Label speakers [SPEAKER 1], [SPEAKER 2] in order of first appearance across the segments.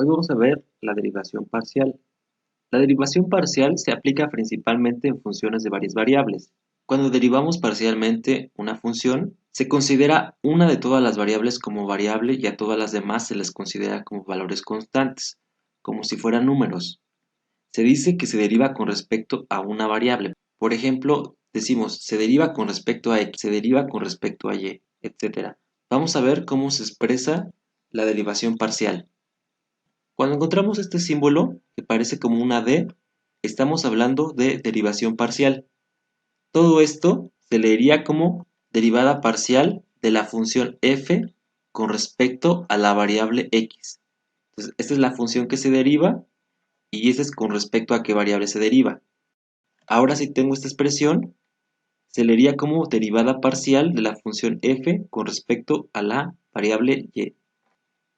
[SPEAKER 1] Hoy vamos a ver la derivación parcial. La derivación parcial se aplica principalmente en funciones de varias variables. Cuando derivamos parcialmente una función, se considera una de todas las variables como variable y a todas las demás se les considera como valores constantes, como si fueran números. Se dice que se deriva con respecto a una variable. Por ejemplo, decimos se deriva con respecto a x, se deriva con respecto a y, etc. Vamos a ver cómo se expresa la derivación parcial. Cuando encontramos este símbolo, que parece como una D, estamos hablando de derivación parcial. Todo esto se leería como derivada parcial de la función f con respecto a la variable x. Entonces, esta es la función que se deriva y esta es con respecto a qué variable se deriva. Ahora si tengo esta expresión, se leería como derivada parcial de la función f con respecto a la variable y.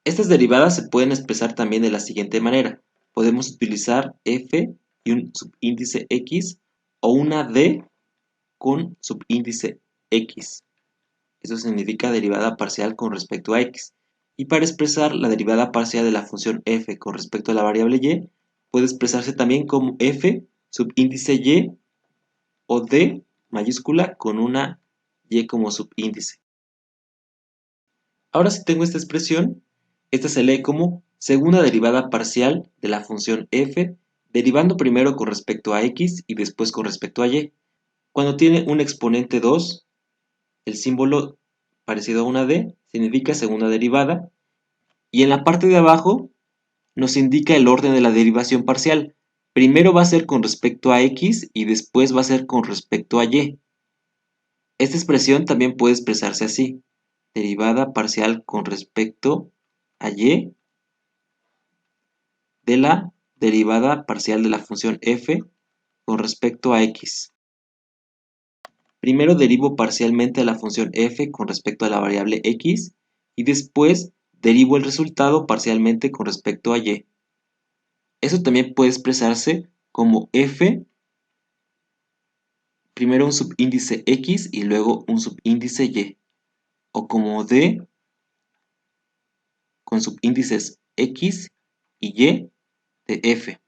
[SPEAKER 1] Estas derivadas se pueden expresar también de la siguiente manera. Podemos utilizar f y un subíndice x o una d con subíndice x. Eso significa derivada parcial con respecto a x. Y para expresar la derivada parcial de la función f con respecto a la variable y, puede expresarse también como f subíndice y o d mayúscula con una y como subíndice. Ahora si tengo esta expresión, esta se lee como segunda derivada parcial de la función f, derivando primero con respecto a x y después con respecto a y. Cuando tiene un exponente 2, el símbolo parecido a una d significa segunda derivada, y en la parte de abajo nos indica el orden de la derivación parcial. Primero va a ser con respecto a x y después va a ser con respecto a y. Esta expresión también puede expresarse así: derivada parcial con respecto a y de la derivada parcial de la función f con respecto a x. Primero derivo parcialmente a la función f con respecto a la variable x y después derivo el resultado parcialmente con respecto a y. Eso también puede expresarse como f, primero un subíndice x y luego un subíndice y, o como d con subíndices x y y de f.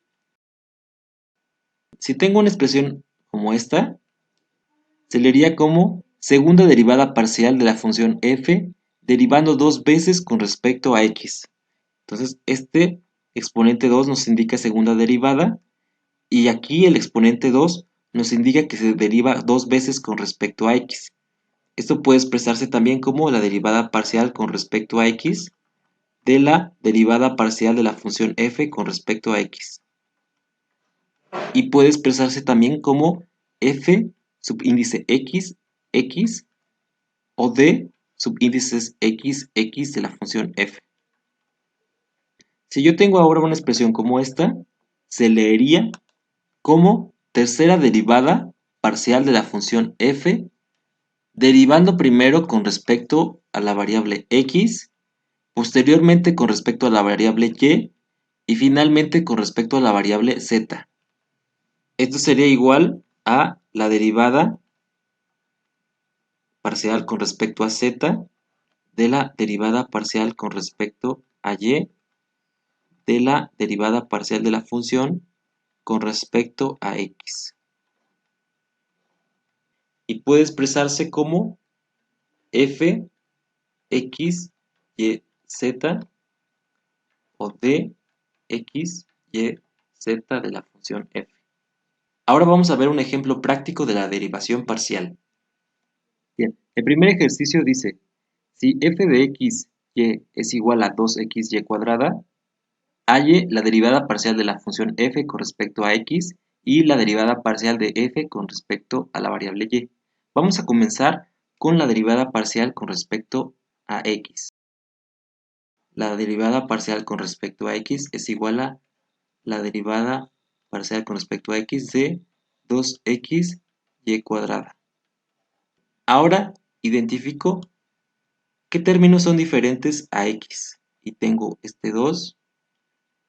[SPEAKER 1] Si tengo una expresión como esta, se leería como segunda derivada parcial de la función f derivando dos veces con respecto a x. Entonces, este exponente 2 nos indica segunda derivada y aquí el exponente 2 nos indica que se deriva dos veces con respecto a x. Esto puede expresarse también como la derivada parcial con respecto a x de la derivada parcial de la función f con respecto a x. Y puede expresarse también como f subíndice x, x o d subíndices x, x de la función f. Si yo tengo ahora una expresión como esta, se leería como tercera derivada parcial de la función f, derivando primero con respecto a la variable x, posteriormente con respecto a la variable y finalmente con respecto a la variable z. Esto sería igual a la derivada parcial con respecto a z de la derivada parcial con respecto a y de la derivada parcial de la función con respecto a x. Y puede expresarse como f, x, y, z o d, x, y, z de la función f. Ahora vamos a ver un ejemplo práctico de la derivación parcial. Bien, el primer ejercicio dice, si f de x, y es igual a 2xy cuadrada, halle la derivada parcial de la función f con respecto a x y la derivada parcial de f con respecto a la variable y. Vamos a comenzar con la derivada parcial con respecto a x. La derivada parcial con respecto a x es igual a la derivada parcial con respecto a x de 2xy cuadrada. Ahora identifico qué términos son diferentes a x y tengo este 2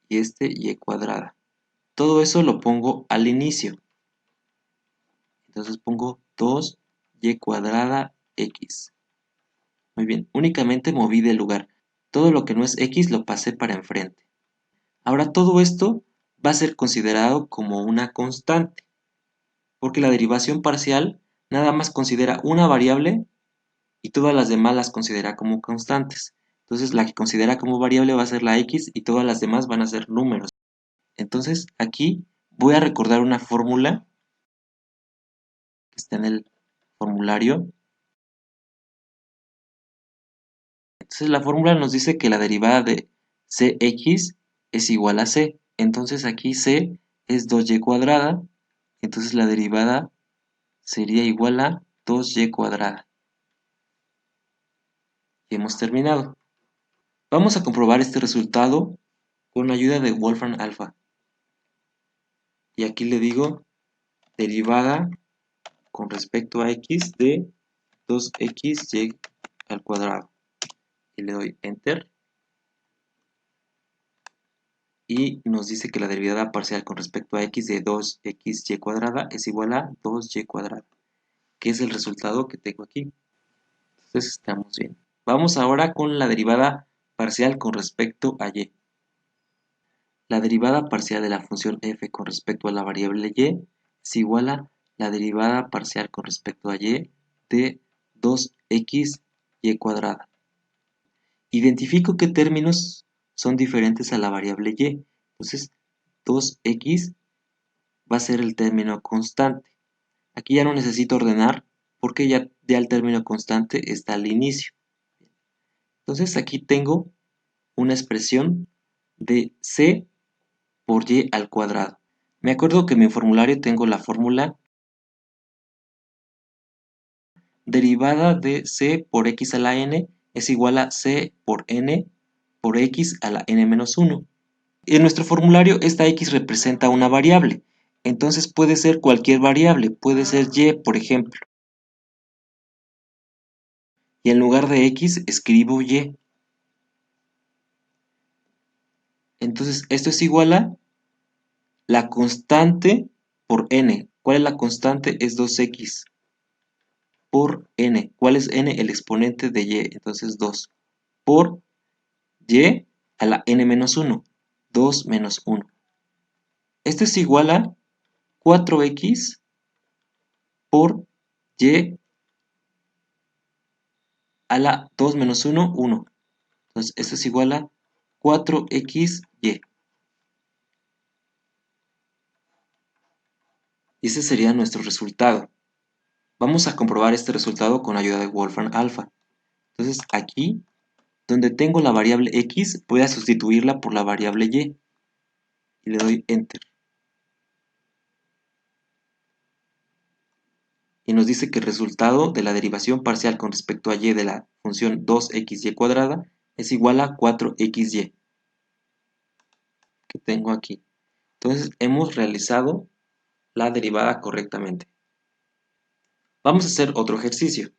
[SPEAKER 1] y este y cuadrada. Todo eso lo pongo al inicio. Entonces pongo 2y cuadrada x. Muy bien, únicamente moví de lugar. Todo lo que no es x lo pasé para enfrente. Ahora todo esto va a ser considerado como una constante, porque la derivación parcial nada más considera una variable y todas las demás las considera como constantes. Entonces la que considera como variable va a ser la x y todas las demás van a ser números. Entonces aquí voy a recordar una fórmula que está en el formulario. Entonces la fórmula nos dice que la derivada de cx es igual a c. Entonces aquí c es 2y cuadrada. Entonces la derivada sería igual a 2y cuadrada. Y hemos terminado. Vamos a comprobar este resultado con la ayuda de Wolfram Alpha. Y aquí le digo derivada con respecto a x de 2xy al cuadrado. Y le doy enter. Y nos dice que la derivada parcial con respecto a x de 2xy cuadrada es igual a 2y cuadrada, que es el resultado que tengo aquí. Entonces estamos bien. Vamos ahora con la derivada parcial con respecto a y. La derivada parcial de la función f con respecto a la variable y es igual a la derivada parcial con respecto a y de 2xy cuadrada. Identifico qué términos son diferentes a la variable y. Entonces, 2x va a ser el término constante. Aquí ya no necesito ordenar porque ya el término constante está al inicio. Entonces aquí tengo una expresión de c por y al cuadrado. Me acuerdo que en mi formulario tengo la fórmula derivada de c por x a la n es igual a c por n por x a la n-1. En nuestro formulario esta x representa una variable, entonces puede ser cualquier variable, puede ser y, por ejemplo. Y en lugar de x escribo y. Entonces esto es igual a la constante por n. ¿Cuál es la constante? Es 2x por n. ¿Cuál es n? El exponente de y. Entonces 2 por y a la n-1. 2 menos 1. Esto es igual a 4x por y a la 2 menos 1, 1. Entonces esto es igual a 4xy. Y ese sería nuestro resultado. Vamos a comprobar este resultado con ayuda de Wolfram Alpha. Entonces aquí, donde tengo la variable x, voy a sustituirla por la variable y. Y le doy enter. Y nos dice que el resultado de la derivación parcial con respecto a y de la función 2xy cuadrada es igual a 4xy. Que tengo aquí. Entonces hemos realizado la derivada correctamente. Vamos a hacer otro ejercicio.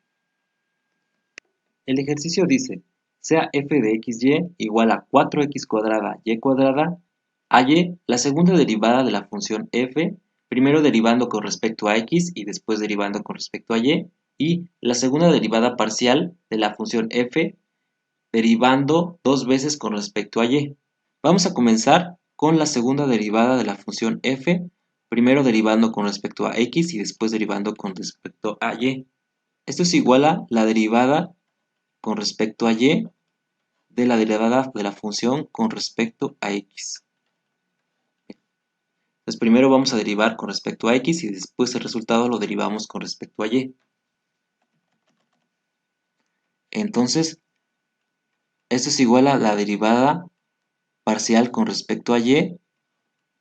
[SPEAKER 1] El ejercicio dice, sea f de xy igual a 4x cuadrada y cuadrada a y, la segunda derivada de la función f, primero derivando con respecto a x y después derivando con respecto a y la segunda derivada parcial de la función f, derivando dos veces con respecto a y. Vamos a comenzar con la segunda derivada de la función f, primero derivando con respecto a x y después derivando con respecto a y. Esto es igual a la derivada con respecto a y de la derivada de la función con respecto a x. Entonces primero vamos a derivar con respecto a x y después el resultado lo derivamos con respecto a y. Entonces, esto es igual a la derivada parcial con respecto a y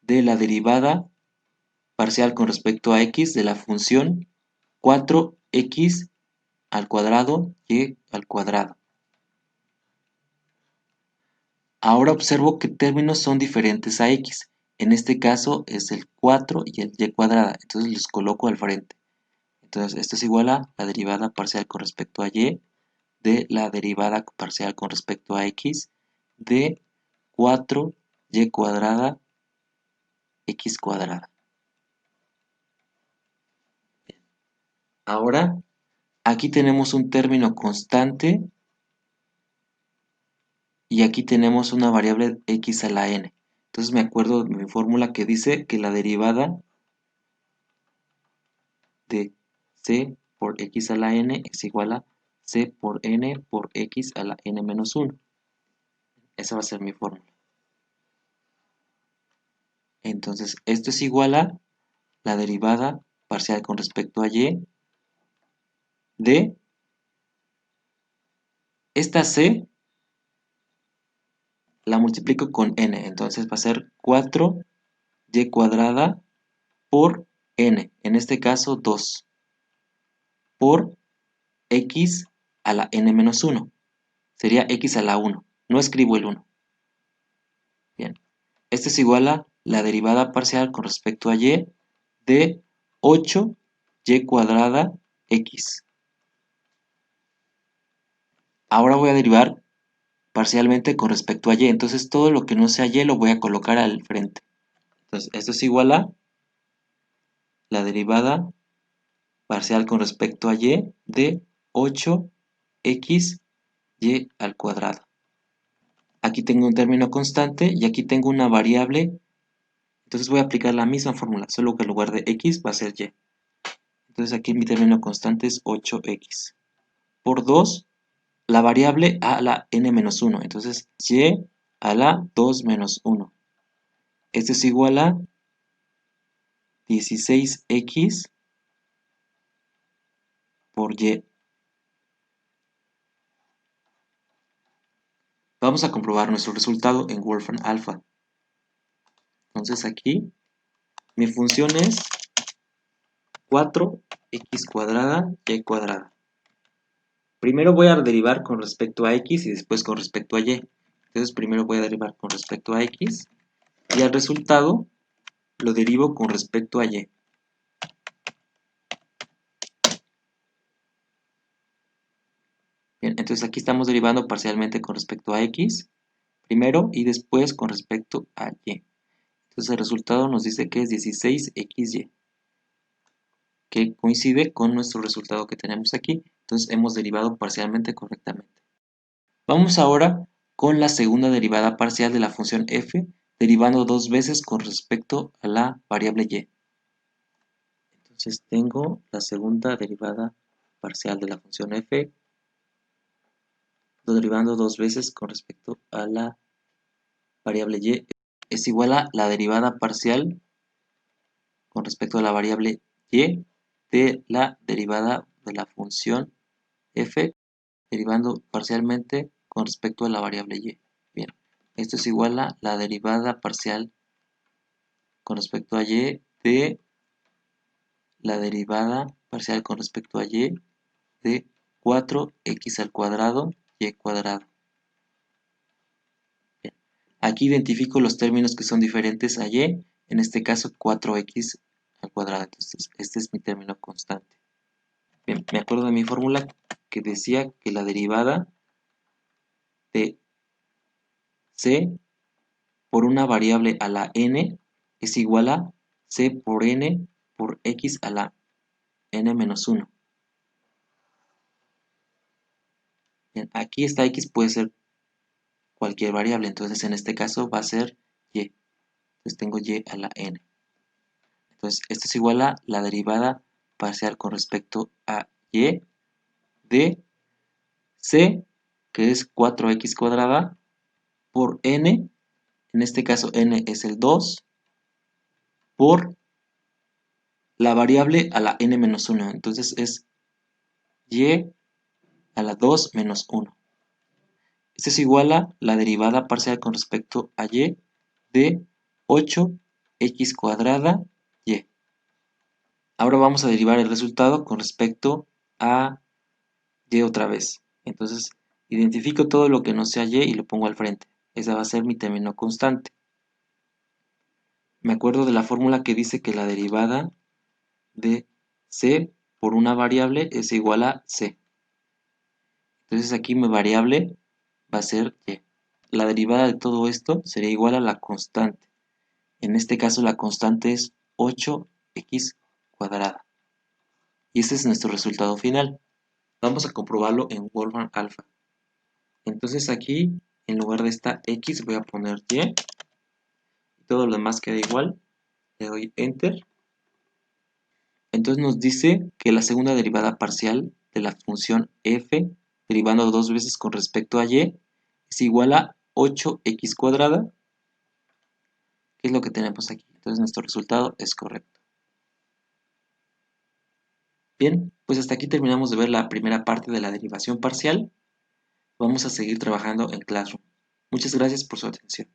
[SPEAKER 1] de la derivada parcial con respecto a x de la función 4x al cuadrado y al cuadrado. Ahora observo que términos son diferentes a x. En este caso es el 4 y el y cuadrada. Entonces los coloco al frente. Entonces esto es igual a la derivada parcial con respecto a y de la derivada parcial con respecto a x de 4y cuadrada x cuadrada. Ahora aquí tenemos un término constante y aquí tenemos una variable x a la n. Entonces me acuerdo de mi fórmula que dice que la derivada de c por x a la n es igual a c por n por x a la n menos 1. Esa va a ser mi fórmula. Entonces, esto es igual a la derivada parcial con respecto a y de esta c, la multiplico con n. Entonces va a ser 4y cuadrada por n. En este caso, 2 por x a la n menos 1. Sería x a la 1. No escribo el 1. Bien. Esto es igual a la derivada parcial con respecto a y de 8y cuadrada x. Ahora voy a derivar parcialmente con respecto a y. Entonces todo lo que no sea y lo voy a colocar al frente. Entonces esto es igual a la derivada parcial con respecto a y de 8x y al cuadrado. Aquí tengo un término constante y aquí tengo una variable. Entonces voy a aplicar la misma fórmula, solo que en lugar de x va a ser y. Entonces aquí mi término constante es 8x. Por 2, la variable a la n menos 1. Entonces y a la 2 menos 1. Esto es igual a 16x por y. Vamos a comprobar nuestro resultado en Wolfram Alpha. Entonces aquí mi función es 4x cuadrada y cuadrada. Primero voy a derivar con respecto a x y después con respecto a y. Entonces primero voy a derivar con respecto a x y al resultado lo derivo con respecto a y. Bien, entonces aquí estamos derivando parcialmente con respecto a x primero y después con respecto a y. Entonces el resultado nos dice que es 16xy, que coincide con nuestro resultado que tenemos aquí. Entonces hemos derivado parcialmente correctamente. Vamos ahora con la segunda derivada parcial de la función f, derivando dos veces con respecto a la variable y. Entonces tengo la segunda derivada parcial de la función f, derivando dos veces con respecto a la variable y, es igual a la derivada parcial con respecto a la variable y de la derivada de la función f, derivando parcialmente con respecto a la variable y. Bien, esto es igual a la derivada parcial con respecto a y de la derivada parcial con respecto a y de 4x al cuadrado y cuadrado. Bien. Aquí identifico los términos que son diferentes a y, en este caso 4x al cuadrado. Entonces, este es mi término constante. Bien, me acuerdo de mi fórmula que decía que la derivada de c por una variable a la n es igual a c por n por x a la n menos 1. Bien, aquí esta x puede ser cualquier variable, entonces en este caso va a ser y. Entonces tengo y a la n. Entonces esto es igual a la derivada parcial con respecto a y de c, que es 4x cuadrada, por n, en este caso n es el 2, por la variable a la n menos 1. Entonces es y a la 2 menos 1. Esto es igual a la derivada parcial con respecto a y de 8x cuadrada y. Ahora vamos a derivar el resultado con respecto a y otra vez. Entonces, identifico todo lo que no sea y lo pongo al frente. Esa va a ser mi término constante. Me acuerdo de la fórmula que dice que la derivada de c por una variable es igual a c. Entonces aquí mi variable va a ser y. La derivada de todo esto sería igual a la constante. En este caso la constante es 8x cuadrada. Y ese es nuestro resultado final. Vamos a comprobarlo en Wolfram Alpha. Entonces aquí, en lugar de esta x, voy a poner y. todo lo demás queda igual. Le doy Enter. Entonces nos dice que la segunda derivada parcial de la función f, derivando dos veces con respecto a y, es igual a 8x cuadrada, que es lo que tenemos aquí. Entonces nuestro resultado es correcto. Bien, pues hasta aquí terminamos de ver la primera parte de la derivación parcial. Vamos a seguir trabajando en Classroom. Muchas gracias por su atención.